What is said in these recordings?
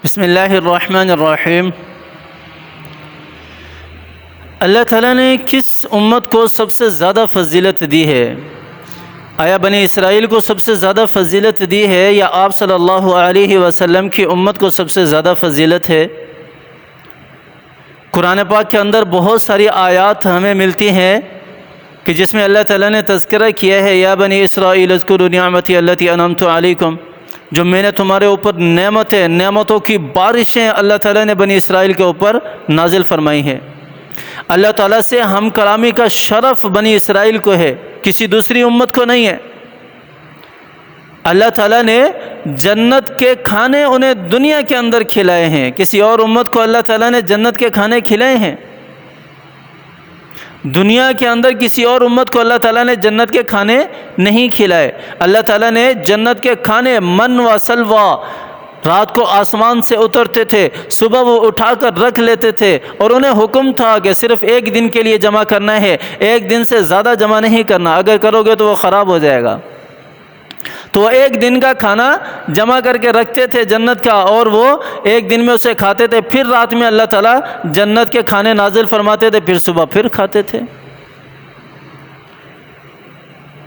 بسم اللہ الرحمن الرحیم۔ اللہ تعالیٰ نے کس امت کو سب سے زیادہ فضیلت دی ہے؟ آیا بنی اسرائیل کو سب سے زیادہ فضیلت دی ہے یا آپ صلی اللہ علیہ وسلم کی امت کو سب سے زیادہ فضیلت ہے؟ قرآن پاک کے اندر بہت ساری آیات ہمیں ملتی ہیں کہ جس میں اللہ تعالیٰ نے تذکرہ کیا ہے، یا بنی اسرائیل اذکروا نعمتی التی انعمت علیکم، جو میں نے تمہارے اوپر نعمتوں کی بارشیں اللہ تعالیٰ نے بنی اسرائیل کے اوپر نازل فرمائی ہیں۔ اللہ تعالیٰ سے ہم کلامی کا شرف بنی اسرائیل کو ہے، کسی دوسری امت کو نہیں ہے۔ اللہ تعالیٰ نے جنت کے کھانے انہیں دنیا کے اندر کھلائے ہیں، کسی اور امت کو اللہ تعالیٰ نے جنت کے کھانے کھلائے ہیں؟ دنیا کے اندر کسی اور امت کو اللہ تعالیٰ نے جنت کے کھانے نہیں کھلائے۔ اللہ تعالیٰ نے جنت کے کھانے من و سلوہ رات کو آسمان سے اترتے تھے، صبح وہ اٹھا کر رکھ لیتے تھے، اور انہیں حکم تھا کہ صرف ایک دن کے لیے جمع کرنا ہے، ایک دن سے زیادہ جمع نہیں کرنا، اگر کرو گے تو وہ خراب ہو جائے گا۔ تو وہ ایک دن کا کھانا جمع کر کے رکھتے تھے جنت کا، اور وہ ایک دن میں اسے کھاتے تھے، پھر رات میں اللہ تعالیٰ جنت کے کھانے نازل فرماتے تھے، پھر صبح پھر کھاتے تھے۔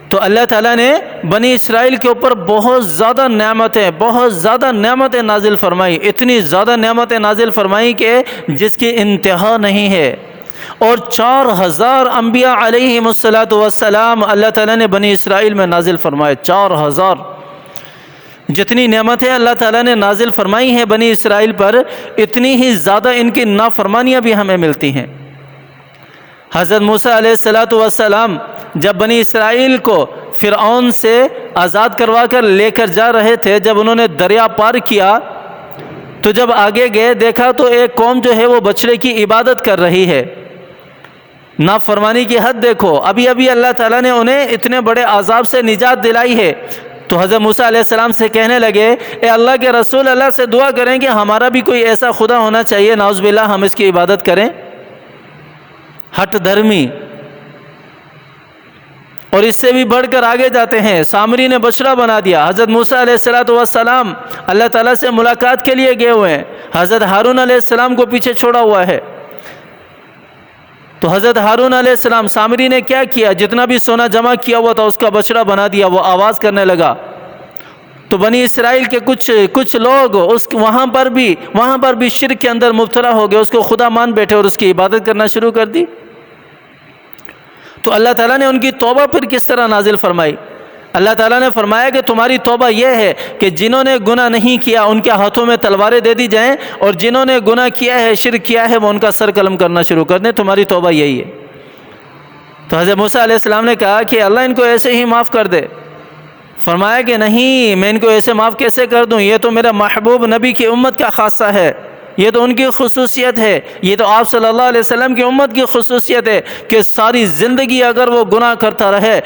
تو اللہ تعالیٰ نے بنی اسرائیل کے اوپر بہت زیادہ نعمتیں نازل فرمائی، اتنی زیادہ نعمتیں نازل فرمائی کہ جس کی انتہا نہیں ہے۔ اور 4000 انبیاء علیہم السلام اللہ تعالیٰ نے بنی اسرائیل میں نازل فرمائے۔ 4000 جتنی نعمتیں اللہ تعالیٰ نے نازل فرمائی ہیں بنی اسرائیل پر، اتنی ہی زیادہ ان کی نافرمانیاں بھی ہمیں ملتی ہیں۔ حضرت موسیٰ علیہ السلام جب بنی اسرائیل کو فرعون سے آزاد کروا کر لے کر جا رہے تھے، جب انہوں نے دریا پار کیا تو جب آگے گئے دیکھا تو ایک قوم جو ہے وہ بچڑے کی عبادت کر رہی ہے۔ نافرمانی کی حد دیکھو، ابھی اللہ تعالیٰ نے انہیں اتنے بڑے عذاب سے نجات دلائی ہے۔ تو حضرت موسیٰ علیہ السلام سے کہنے لگے، اے اللہ کے رسول، اللہ سے دعا کریں کہ ہمارا بھی کوئی ایسا خدا ہونا چاہیے، نعوذ باللہ، ہم اس کی عبادت کریں۔ ہٹ دھرمی، اور اس سے بھی بڑھ کر آگے جاتے ہیں، سامری نے بچڑا بنا دیا۔ حضرت موسیٰ علیہ السلام اللہ تعالیٰ سے ملاقات کے لیے گئے ہوئے ہیں، حضرت ہارون علیہ السلام کو پیچھے چھوڑا ہوا ہے۔ تو حضرت ہارون علیہ السلام، سامری نے کیا کیا؟ جتنا بھی سونا جمع کیا ہوا تھا اس کا بچڑا بنا دیا، وہ آواز کرنے لگا۔ تو بنی اسرائیل کے کچھ لوگ وہاں پر بھی شرک کے اندر مبتلا ہو گئے، اس کو خدا مان بیٹھے اور اس کی عبادت کرنا شروع کر دی۔ تو اللہ تعالیٰ نے ان کی توبہ پھر کس طرح نازل فرمائی؟ اللہ تعالیٰ نے فرمایا کہ تمہاری توبہ یہ ہے کہ جنہوں نے گناہ نہیں کیا ان کے ہاتھوں میں تلواریں دے دی جائیں، اور جنہوں نے گناہ کیا ہے، شرک کیا ہے، وہ ان کا سر قلم کرنا شروع کر دیں۔ تمہاری توبہ یہی ہے۔ تو حضرت موسیٰ علیہ السلام نے کہا کہ اللہ ان کو ایسے ہی معاف کر دے۔ فرمایا کہ نہیں، میں ان کو ایسے معاف کیسے کر دوں؟ یہ تو میرا محبوب نبی کی امت کا خاصہ ہے، یہ تو ان کی خصوصیت ہے، یہ تو آپ صلی اللہ علیہ وسلم کی امت کی خصوصیت ہے کہ ساری زندگی اگر وہ گناہ کرتا رہے،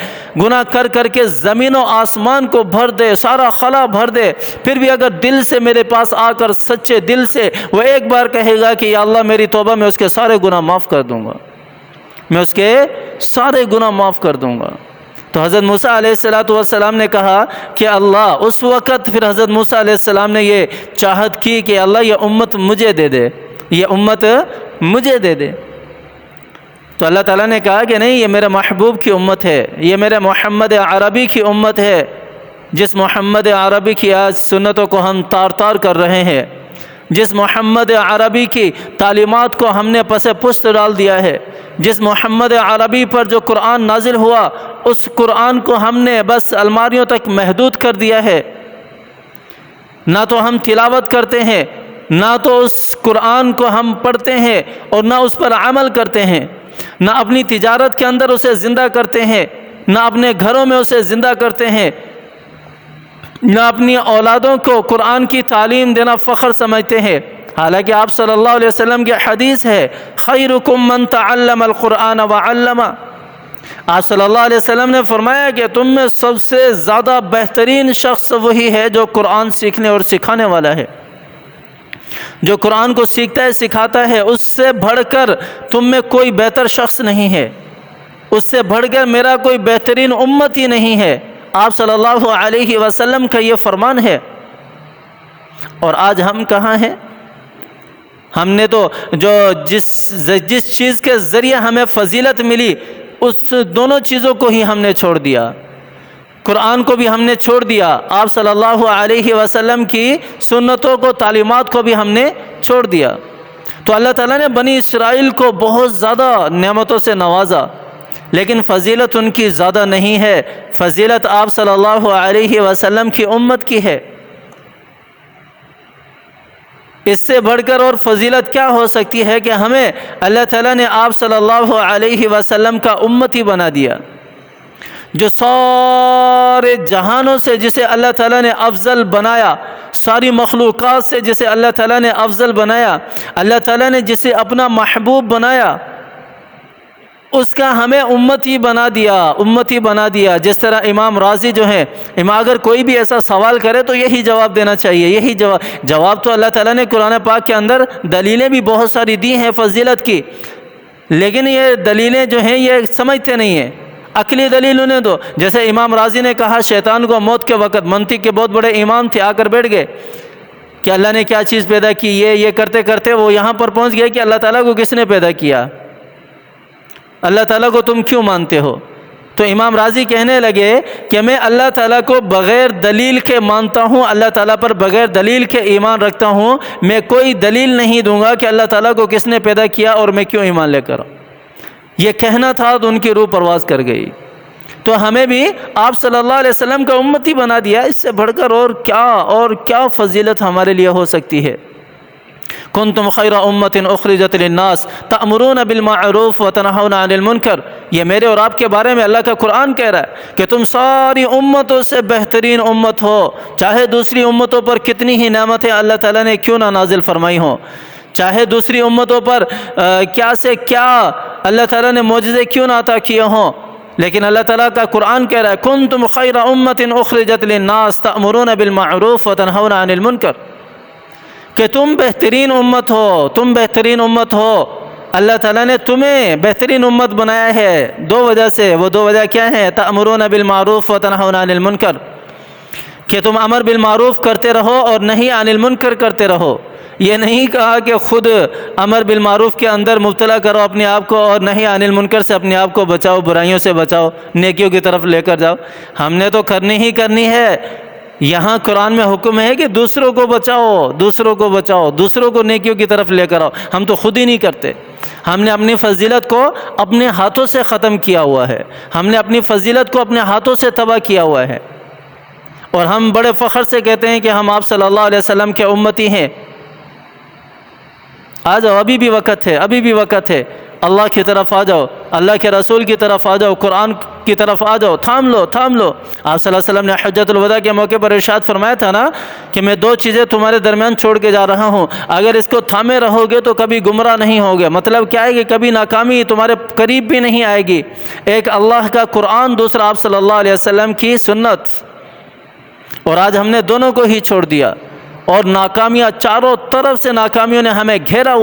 گناہ کر کے زمین و آسمان کو بھر دے، سارا خلا بھر دے، پھر بھی اگر دل سے میرے پاس آ کر سچے دل سے وہ ایک بار کہے گا کہ یا اللہ میری توبہ، میں اس کے سارے گناہ معاف کر دوں گا، میں اس کے سارے گناہ معاف کر دوں گا۔ تو حضرت موسیٰ علیہ السلام نے کہا کہ اللہ، اس وقت پھر حضرت موسیٰ علیہ السلام نے یہ چاہت کی کہ اللہ یہ امت مجھے دے دے، یہ امت مجھے دے دے۔ تو اللہ تعالیٰ نے کہا کہ نہیں، یہ میرے محبوب کی امت ہے، یہ میرے محمد عربی کی امت ہے، جس محمد عربی کی آج سنتوں کو ہم تار کر رہے ہیں، جس محمد عربی کی تعلیمات کو ہم نے پس پشت ڈال دیا ہے، جس محمد عربی پر جو قرآن نازل ہوا اس قرآن کو ہم نے بس الماریوں تک محدود کر دیا ہے۔ نہ تو ہم تلاوت کرتے ہیں، نہ تو اس قرآن کو ہم پڑھتے ہیں، اور نہ اس پر عمل کرتے ہیں، نہ اپنی تجارت کے اندر اسے زندہ کرتے ہیں، نہ اپنے گھروں میں اسے زندہ کرتے ہیں، نہ اپنی اولادوں کو قرآن کی تعلیم دینا فخر سمجھتے ہیں۔ حالانکہ آپ صلی اللہ علیہ وسلم کی حدیث ہے، خیرکم من تعلم القرآن وعلمہ۔ آپ صلی اللہ علیہ وسلم نے فرمایا کہ تم میں سب سے زیادہ بہترین شخص وہی ہے جو قرآن سیکھنے اور سکھانے والا ہے، جو قرآن کو سیکھتا ہے سکھاتا ہے۔ اس سے بڑھ کر تم میں کوئی بہتر شخص نہیں ہے، اس سے بڑھ کر میرا کوئی بہترین امت ہی نہیں ہے۔ آپ صلی اللہ علیہ وسلم کا یہ فرمان ہے۔ اور آج ہم کہاں ہیں؟ ہم نے تو جس چیز کے ذریعے ہمیں فضیلت ملی اس دونوں چیزوں کو ہی ہم نے چھوڑ دیا۔ قرآن کو بھی ہم نے چھوڑ دیا، آپ صلی اللہ علیہ وسلم کی سنتوں کو، تعلیمات کو بھی ہم نے چھوڑ دیا۔ تو اللہ تعالیٰ نے بنی اسرائیل کو بہت زیادہ نعمتوں سے نوازا، لیکن فضیلت ان کی زیادہ نہیں ہے، فضیلت آپ صلی اللہ علیہ وسلم کی امت کی ہے۔ اس سے بڑھ کر اور فضیلت کیا ہو سکتی ہے کہ ہمیں اللہ تعالیٰ نے آپ صلی اللہ علیہ وسلم کا امتی بنا دیا، جو سارے جہانوں سے جسے اللہ تعالیٰ نے افضل بنایا، ساری مخلوقات سے جسے اللہ تعالیٰ نے افضل بنایا، اللہ تعالیٰ نے جسے اپنا محبوب بنایا، اس کا ہمیں امتی بنا دیا۔ جس طرح امام راضی جو ہیں، اگر کوئی بھی ایسا سوال کرے تو یہی جواب دینا چاہیے، یہی جواب تو اللہ تعالیٰ نے قرآن پاک کے اندر دلیلیں بھی بہت ساری دی ہیں فضیلت کی، لیکن یہ دلیلیں جو ہیں یہ سمجھتے نہیں ہیں، عقلی دلیل انہیں دو۔ جیسے امام راضی نے کہا شیطان کو موت کے وقت، منطق کے بہت بڑے امام تھے، آ کر بیٹھ گئے کہ اللہ نے کیا چیز پیدا کی، یہ کرتے کرتے وہ یہاں پر پہنچ گئے کہ اللہ تعالیٰ کو کس نے پیدا کیا، اللہ تعالیٰ کو تم کیوں مانتے ہو؟ تو امام راضی کہنے لگے کہ میں اللہ تعالیٰ کو بغیر دلیل کے مانتا ہوں، اللہ تعالیٰ پر بغیر دلیل کے ایمان رکھتا ہوں، میں کوئی دلیل نہیں دوں گا کہ اللہ تعالیٰ کو کس نے پیدا کیا اور میں کیوں ایمان لے کر آؤں۔ یہ کہنا تھا تو ان کی روح پرواز کر گئی۔ تو ہمیں بھی آپ صلی اللہ علیہ وسلم کا امتی بنا دیا، اس سے بڑھ کر اور کیا فضیلت ہمارے لیے ہو سکتی ہے؟ کنتم خیر امت اخرجت للناس تأمرون بالمعروف وتنہون عن المنکر، یہ میرے اور آپ کے بارے میں اللہ کا قرآن کہہ رہا ہے کہ تم ساری امتوں سے بہترین امت ہو، چاہے دوسری امتوں پر کتنی ہی نعمتیں اللہ تعالیٰ نے کیوں نہ نازل فرمائی ہوں، چاہے دوسری امتوں پر کیا سے کیا اللہ تعالیٰ نے معجزے کیوں نہ عطا کیے ہوں، لیکن اللہ تعالیٰ کا قرآن کہہ رہا ہے کنتم خیر امت اخرجت للناس تأمرون بالمعروف وتنہون عن المنکر، کہ تم بہترین امت ہو، اللہ تعالیٰ نے تمہیں بہترین امت بنایا ہے دو وجہ سے، وہ دو وجہ کیا ہیں؟ تأمرون بالمعروف وتنہون عن المنکر، کہ تم امر بالمعروف کرتے رہو اور نہی عن المنکر کرتے رہو۔ یہ نہیں کہا کہ خود امر بالمعروف کے اندر مبتلا کرو اپنے آپ کو اور نہی عن المنکر سے اپنے آپ کو بچاؤ، برائیوں سے بچاؤ، نیکیوں کی طرف لے کر جاؤ۔ ہم نے تو کرنی ہی کرنی ہے، یہاں قرآن میں حکم ہے کہ دوسروں کو بچاؤ، دوسروں کو نیکیوں کی طرف لے کر آؤ۔ ہم تو خود ہی نہیں کرتے، ہم نے اپنی فضیلت کو اپنے ہاتھوں سے ختم کیا ہوا ہے، ہم نے اپنی فضیلت کو اپنے ہاتھوں سے تباہ کیا ہوا ہے، اور ہم بڑے فخر سے کہتے ہیں کہ ہم آپ صلی اللہ علیہ وسلم کے امتی ہیں۔ آ جاؤ، ابھی بھی وقت ہے، اللہ کی طرف آ جاؤ، اللہ کے رسول کی طرف آ جاؤ، قرآن کی طرف آ جاؤ، تھام لو۔ آپ صلی اللہ علیہ وسلم نے حجۃ الوداع کے موقع پر ارشاد فرمایا تھا نا کہ میں دو چیزیں تمہارے درمیان چھوڑ کے جا رہا ہوں، اگر اس کو تھامے رہو گے تو کبھی گمراہ نہیں ہوگے۔ مطلب کیا ہے کہ کبھی ناکامی تمہارے قریب بھی نہیں آئے گی، ایک اللہ کا قرآن، دوسرا آپ صلی اللہ علیہ وسلم کی سنت، اور آج ہم نے دونوں کو ہی چھوڑ دیا، اور ناکامیاں چاروں طرف سے ناکامیوں نے ہمیں گھیرا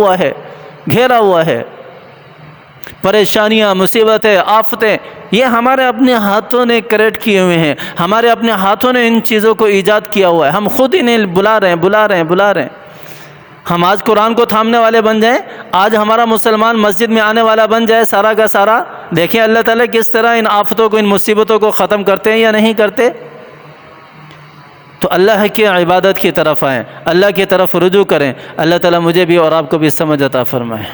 ہوا ہے، پریشانیاں، مصیبتیں، آفتیں، یہ ہمارے اپنے ہاتھوں نے کریٹ کیے ہوئے ہیں، ہمارے اپنے ہاتھوں نے ان چیزوں کو ایجاد کیا ہوا ہے، ہم خود انہیں بلا رہے ہیں۔ ہم آج قرآن کو تھامنے والے بن جائیں، آج ہمارا مسلمان مسجد میں آنے والا بن جائے سارا کا سارا، دیکھیں اللہ تعالیٰ کس طرح ان آفتوں کو، ان مصیبتوں کو ختم کرتے ہیں یا نہیں کرتے۔ تو اللہ کی عبادت کی طرف آئیں، اللہ کی طرف رجوع کریں، اللہ تعالیٰ مجھے بھی اور آپ کو بھی سمجھ عطا فرمائے۔